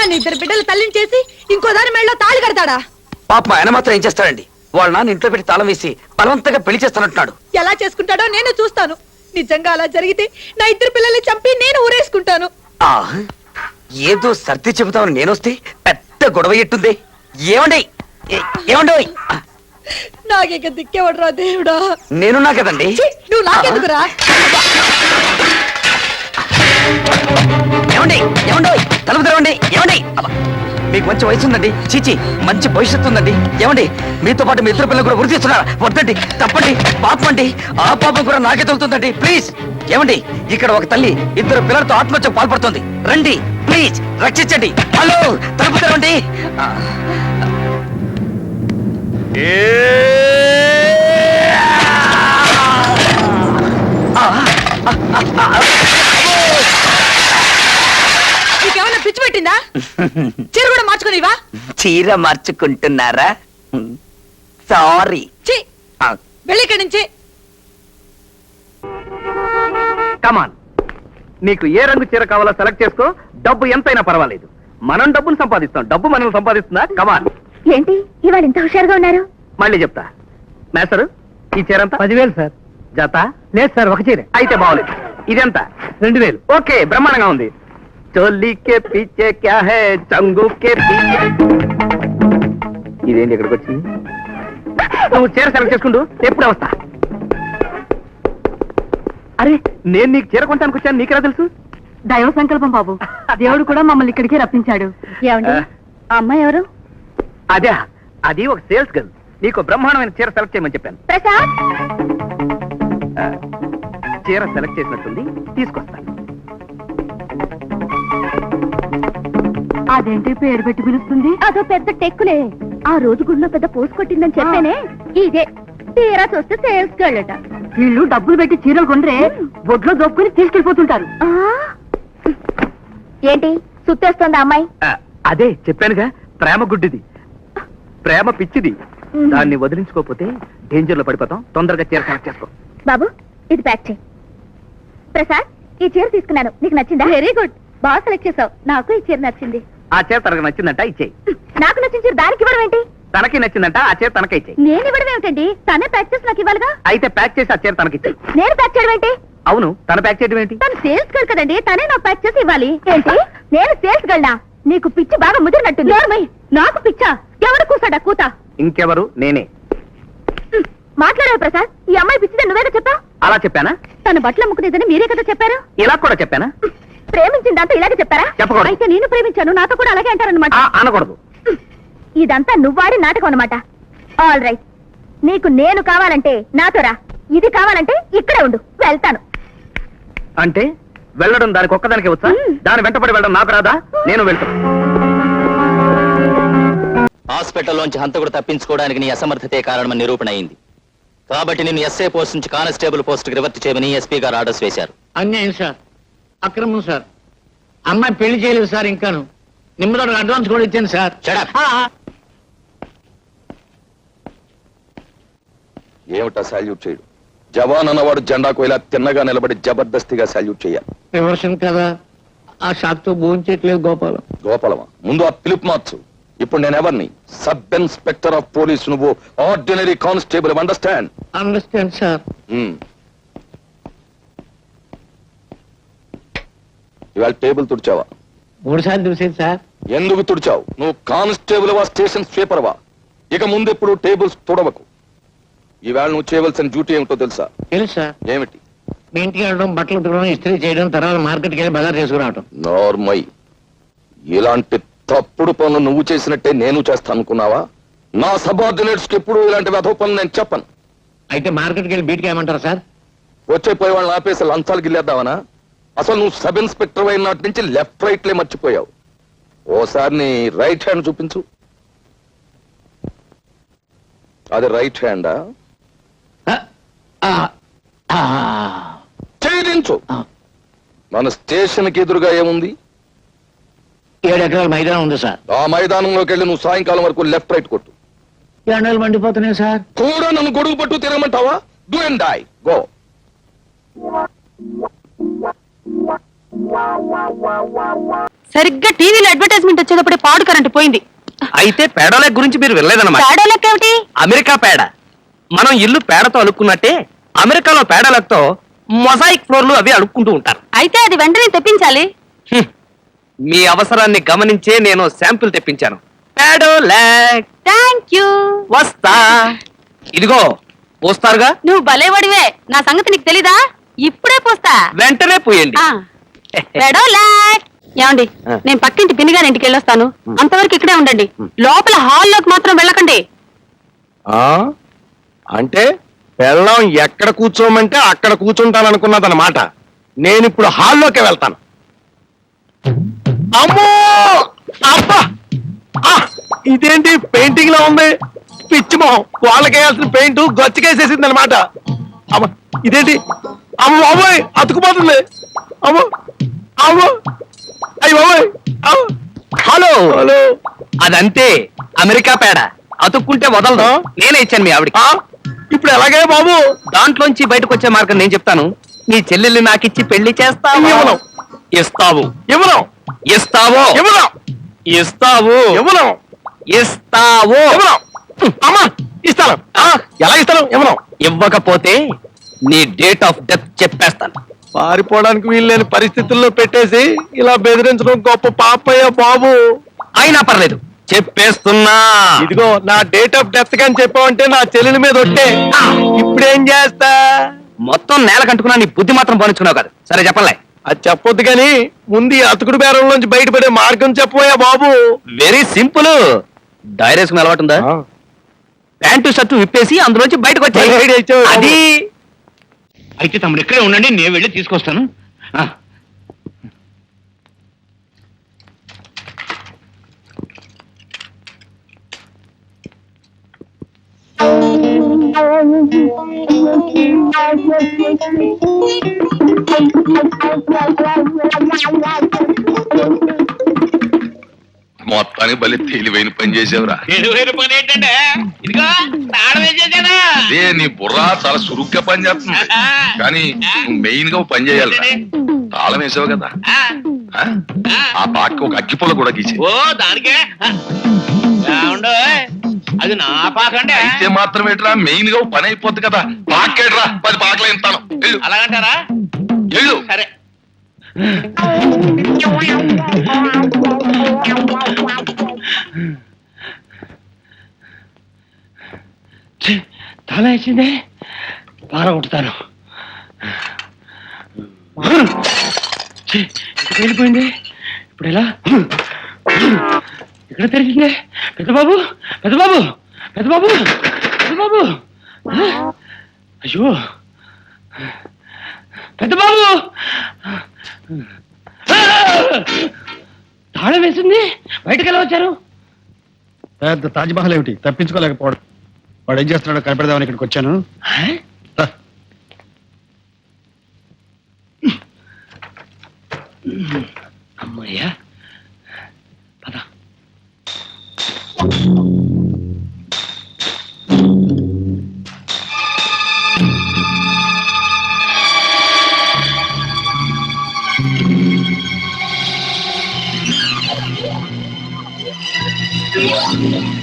నన్ను ఇద్దరు బిడ్డలు తల్లిని చేసి ఇంకో దాని మెళ్ళలో తాళి కడతాడా? పాప ఆయన మాత్రం ఏం చేస్తాడండి? వాళ్ళ నాన్న ఇంట్లో పెట్టి తాళం వేసి బలవంతంగా పెళ్లి చేస్తానంటున్నాడు. ఎలా చేసుకుంటాడో నేను చూస్తాను. నిజంగా అలా జరిగితే నా ఇద్దరు పిల్లల్ని చంపి నేను ఊరేసుకుంటాను. ఏదో సర్ది చెబుతామని నేనొస్తే పెద్ద గొడవ ఎట్టుంది. ఏమండి ఏమండి, నాకేక దిక్కేవడరా దేవుడా. నేనున్నా కదండి. నువ్వు నాకెందుకురా? ఏమండి ఏమండి, తలుపు తెరవండి. ఏమండి, మీకు మంచి వయసు ఉందండి, చీచి మంచి భవిష్యత్తు ఉందండి. ఏమండి, మీతో పాటు మీ ఇద్దరు పిల్లలు కూడా వృద్ధి చేస్తున్నారా? వద్దండి, తప్పండి, పాపం అండి. ఆ పాపం కూడా నాకే తగ్గుతుందండి. ప్లీజ్. ఏమండి, ఇక్కడ ఒక తల్లి ఇద్దరు పిల్లలతో ఆత్మహత్యకు పాల్పడుతుంది. రండి ప్లీజ్, రక్షించండి. హలో, తలుపు తెరవండి. నీకేమన్నా పిచ్చి పెట్టిందా? చీర కూడా మార్చుకునివా? చీర మార్చుకుంటున్నారా? సారీ. వెళ్ళి ఇక్కడి నుంచి. కమాన్, నీకు ఏ రంగు చీర కావాలో సెలెక్ట్ చేసుకో. డబ్బు ఎంతైనా పర్వాలేదు. మనం డబ్బును సంపాదిస్తాం, డబ్బు మనం సంపాదిస్తుందా? కమాన్. ఏంటి ఇవాళ ఇంత హుషారుగా ఉన్నారు? మళ్ళీ చెప్తా. మేస్టరు, ఈ చీర ఎంత? 10,000 సార్. జత? లేదు సార్, ఒక చీర. అయితే బాగోలేదు. ఇదెంత? 2,000. ఓకే, బ్రహ్మాండంగా ఉంది. చోలీ కే పీచే క్యా హై, చంగు కే పీచే. ఇదేంటి ఇక్కడికి వచ్చింది? నువ్వు చీర సెలెక్ట్ చేసుకుంటూ ఎప్పుడే వస్తా. అరే, నేను నీకు చీర కొనడానికి వచ్చాను, నీకెలా తెలుసు? దైవ సంకల్పం బాబు. దేవుడు కూడా మమ్మల్ని ఇక్కడికే రప్పించాడు. ఏమండి, ఆ అమ్మాయి ఎవరు? అదే, అది ఒక సేల్స్ గర్ల్. నీకు బ్రహ్మాండమైన చీర సెలెక్ట్ చేయమని చెప్పాను. ప్రసాద్, చీర సెలెక్ట్ చేసినట్టుంది, తీసుకొస్తాను. అదేంటి పేరు పెట్టి పిలుస్తుంది? అదో పెద్ద టెక్కులే. ఆ రోజు గుడిలో పెద్ద పోసు కొట్టిందని చెప్పానే, ఇదే. తీరా చూస్తే సేల్స్ గర్ల్. వీళ్ళు డబ్బులు పెట్టి చీరలు కొనరే, బొడ్లో దొక్కుని తీసుకెళ్లిపోతుంటారు. ఏంటి సుత్తేస్తోంది అమ్మాయి? అదే చెప్పానుగా, ప్రేమ గుడ్డిది, ప్రేమ పిచ్చిది. దాన్ని వదిలించుకోకపోతే డేంజర్ లో పడిపోతాం. తొందరగా చీర సెలెక్ట్ చేసుకో. బాబు, ఇది ప్యాక్ చేయి. ప్రసాద్, ఈ చీర తీసుకున్నాను, నీకు నచ్చిందా? వెరీ గుడ్, బాగా సెలెక్ట్ చేసావు. నాకు ఈ చీర నచ్చింది. ఆ చీర తనకు నచ్చిందంట, ఇచ్చేయి. నాకు నచ్చిన చీర దానికి ఇవ్వడం ఏంటి? తనకి నచ్చిందంట, ఆ చీర తనకే ఇచ్చేయి. నేను ఇవ్వడం ఏమిటండి? తనే ప్యాక్ చేసి నాకు ఇవ్వాలిగా. అయితే ప్యాక్ చేసి ఆ చీర తనకిచ్చేయి. నేను ప్యాక్ చేయడం ఏంటి? అవును, తన ప్యాక్ చేయడం ఏంటి? తను సేల్స్ గర్ల్ కదండి, తనే నాకు ప్యాక్ చేసి ఇవ్వాలి. ఏంటి, నేను సేల్స్ గర్ల్నా? నీకు పిచ్చి బాగా ముదిరినట్టుంది. నాకు పిచ్చా? ఎవరు కూసాడా కూత? ఇంకెవరు? నేనే. మాట్లాడావు ప్రసాద్. ఈ అమ్మాయి పిచ్చిదని నువ్వేగా చెప్పా? అలా చెప్పానా? తన బట్టలు ముక్కునేదని మీరే కదా చెప్పారు. ఇలా కూడా చెప్పానా? ప్రేమించిందంతా ఇలాగే చెప్పారా? చెప్పకూడదు. అయితే నేను ప్రేమించాను, నాతో కూడా అలాగే అంటారనమాట. అనకూడదు. ఇదంతా నువ్వాడి నాటకం అనమాట. ఆల్ రైట్, నీకు నేను కావాలంటే నాతో రా, ఇది కావాలంటే ఇక్కడే ఉండు, వెళ్తాను. అంటే వెళ్ళడం దానికి ఒక్కదానికే వచ్చా? దాని వెంటపడి వెళ్ళడం నాకు రాదా? నేను వెళ్తాను. హాస్పిటల్లోంచి హంతకుడు తప్పించుకోవడానికి నీ అసమర్థతే కారణమని నిరూపణ అయింది. కాబట్టి నిన్ను ఎస్ఐ పోస్ట్ నుంచి కానిస్టేబుల్ పోస్ట్ రివర్ట్ చేయమని ఎస్పీ గారు ఆర్డర్స్ వేశారు. అన్యాయం సార్, అక్రమం సార్. అమ్మాయి పెళ్లి చేయలేదు సార్, ఇంకాను నిమ్మతో అడ్వాన్స్ కూడా ఇచ్చాను సార్. ఏమిటా సాల్యూట్ చేయడు? జవాన్ అన్నవాడు జెండాకు ఇలా తిన్నగా నిలబడి జబర్దస్తిగా సాల్యూట్ చేయాలి. రివర్షన్ కదా, ఆ షాక్ తో భోంచేయట్లేదు గోపాలం. గోపాలమా? ముందు ఆ పిలుపు మార్చు. ఇప్పుడు నేనెవరిని? Sub inspector of police. నువ్వు ordinary constable. Understand? Understand sir. ఇవాళ టేబుల్ తుడిచావా? 3 సార్లు చూసేది సార్. ఎందుకు తుడిచావు? నువ్వు కానిస్టేబుల్ వా, స్టేషన్ స్వీపర్ వా? ఇక ముందెప్పుడు టేబుల్స్ తుడవకు. ఈవేళ నువ్వు చేయవలసిన డ్యూటీ ఏమిటో తెలుసా? తెలుసు సార్. ఏమిటి? మీ ఇంటికి వెళ్ళడం, బట్టలు ఉతకడం, ఇస్త్రీ చేయడం, తర్వాత మార్కెట్కి వెళ్ళి బజార్ చేసుకురావటం. నార్మల్. ఇలాంటి తప్పుడు పనులు నువ్వు చేసినట్టే నేను చేస్తాను అనుకున్నావా? నా సబార్డినేట్స్ కి ఎప్పుడు ఇలాంటి వెధవ పనులు నేను చెప్పను. అయితే మార్కెట్కి వెళ్ళి బీట్కి ఏమంటారు సార్? వచ్చే పోయి వాళ్ళని ఆపేసి లంచాలు గిల్లేద్దామనా? అసలు నువ్వు సబ్ ఇన్స్పెక్టర్ అయిన నాటి నుంచి లెఫ్ట్ రైట్లే మర్చిపోయావు. ఓసారి నీ రైట్ హ్యాండ్ చూపించు. అది రైట్ హ్యాండా? ఛేదించు. మన స్టేషన్ కి ఎదురుగా ఏముంది? 7 ఎకరాల మైదానం ఉంది సార్. ఆ మైదానంలోకి వెళ్ళి నువ్వు సాయంకాలం వరకు లెఫ్ట్ రైట్ కొట్టు. ఎండలు మండిపోతున్నాయి సార్. కూడా నన్ను గొడుగు పట్టు తిరగమంటావా? Do and die. గో. సరిగ్గా టీవీలో అడ్వర్టైజ్మెంట్ వచ్చేటప్పుడే పాడు కరెంట్ పోయింది. అయితే పేడోలెక్ గురించి మీరు వెళ్ళలేదన్నమాట. తేడాలెక్క ఏమిటి? అమెరికా పేడ. మనం ఇల్లు పేడతో అలుక్కున్నట్టే అమెరికాలో పేడలతో మొజాయిక్ ఫ్లోర్లు అవి అడుక్కుంటూ ఉంటారు. అయితే అది వెంటనే తెప్పించాలి. హ్మ్. మీ అవసరాన్ని గమనించే నేను శాంపిల్ తెప్పించాను. పేడోలెక్ థ్యాంక్ యూ. వస్తా. ఇదిగో పోస్తారుగా, నువ్వు భలేవాడివే. నా సంగతి నీకు తెలీదా? ఇప్పుడే పోస్తా. వెంటనే పోయండి. ఆ. పెడోలాట్. ఏమండి, ఆ. నేను పక్కింటి పిన్నిగారి ఇంటికి వెళ్ళొస్తాను. అంతవరకు ఇక్కడే ఉండండి. లోపల హాల్లోకి మాత్రం వెళ్ళకండి. అంటే పెళ్ళం ఎక్కడ కూర్చోమంటే అక్కడ కూర్చుంటాననుకున్నదన్నమాట. నేను ఇప్పుడు హాల్లోకి వెళ్తాను. అమ్మో అబ్బా ఆ! ఇదేంటి పెయింటింగ్ లో ఉంది? పిచ్చి మొహం. వాళ్ళకేయాల్సిన పెయింట్ గొచ్చకేసేసింది అనమాట. అమ్మ ఇదేంటి? అమ్మ బాబోయ్ అతుకుపోతుంది. అమ్మో అమ్మో అయ్యి బాబోయ్. హలో హలో అదంతే, అమెరికా పేడ. అతుక్కుంటే వదలదు. నేనే ఇచ్చాను మీ ఆవిడకి. ఇప్పుడు ఎలాగే బాబు? దాంట్లోంచి బయటకు వచ్చే మార్గం నేను చెప్తాను. నీ చెల్లెల్ని నాకిచ్చి పెళ్లి చేస్తావు. ఇవ్వను. ఇస్తావు. ఇవ్వను ఇస్తావు. ఇవ్వను ఇస్తావు. ఇవ్వను ఇస్తావు. ఇవ్వను. అమ్మా ఇస్తాను. ఎలా ఇస్తాను? ఇవ్వను. ఇవ్వకపోతే నీ డేట్ ఆఫ్ డెత్ చెప్పేస్తాను. పారిపోవడానికి వీల్లేని పరిస్థితుల్లో పెట్టేసి ఇలా బెదిరించడం గొప్ప పాపయ్య బాబు. అయినా పర్లేదు, చెప్పేస్తున్నా. ఇదిగో నా డేట్ ఆఫ్ డెత్ అని చెప్పావంటే నా చెల్లెల మీద ఒట్టే. ఇప్పుడేం చేస్తా? మొత్తం నేల కంటుకున్నా నీ బుద్ధి మాత్రం పోనిచ్చుకున్నావు కదా. సరే చెప్పలే. అది చెప్పొద్దు కానీ ముందు ఈ అతుకుడు బేరంలోంచి బయటపడే మార్గం చెప్పబోయా బాబు. Very simple. డైరేసుకుని అలవాటు ఉందా? ప్యాంటు షర్టు విప్పేసి అందులోంచి బయటకు భలే idea ఇచ్చావు వచ్చాయి. బాబు. అది అయితే తమరు ఇక్కడే ఉండండి, నేను వెళ్ళి తీసుకొస్తాను. మొత్తానికి బలి తెలివైన పని చేసావురా. తెలివైన పని ఏంటంటే ఇదిగో తాళం వేసేసానా. అదే నీ బుర్ర చాలా చురుగ్గా పని చేస్తుంది. కానీ నువ్వు మెయిన్ గా ఓ పని చేయాలి. తాళం వేసావు కదా, ఆ? ఆ పాకి ఒక అగ్గిపుల్ల కూడా గీసి. ఓ దానికే ఏమండో, అది నా పాకండి. అయితే మాత్రం ఏంట్రా, మెయిన్ గా ఓ పని అయిపోద్ది కదా. పాకేట్రా, 10 పాకలు ఇంతాను. అలాగంటారా? వెళ్ళు. సరే. తాళం వేసిందే, పారగొట్టుతాను. వెళ్ళిపోయింది. ఇప్పుడు ఎలా? ఇక్కడ తెరిచిందే. పెద్దబాబు పెద్దబాబు పెద్దబాబు పెద్దబాబు. అయ్యో పెద్దబాబు, తాళం వేసింది. బయటకు ఎలా వచ్చారు? పెద్ద తాజ్మహల్ ఏమిటి తప్పించుకోలేకపోవడం. వాడు ఏం చేస్తున్నాడో కనిపెడదామని ఇక్కడికి వచ్చాను. అమ్మయ్యా, పద. వెళ్ళు.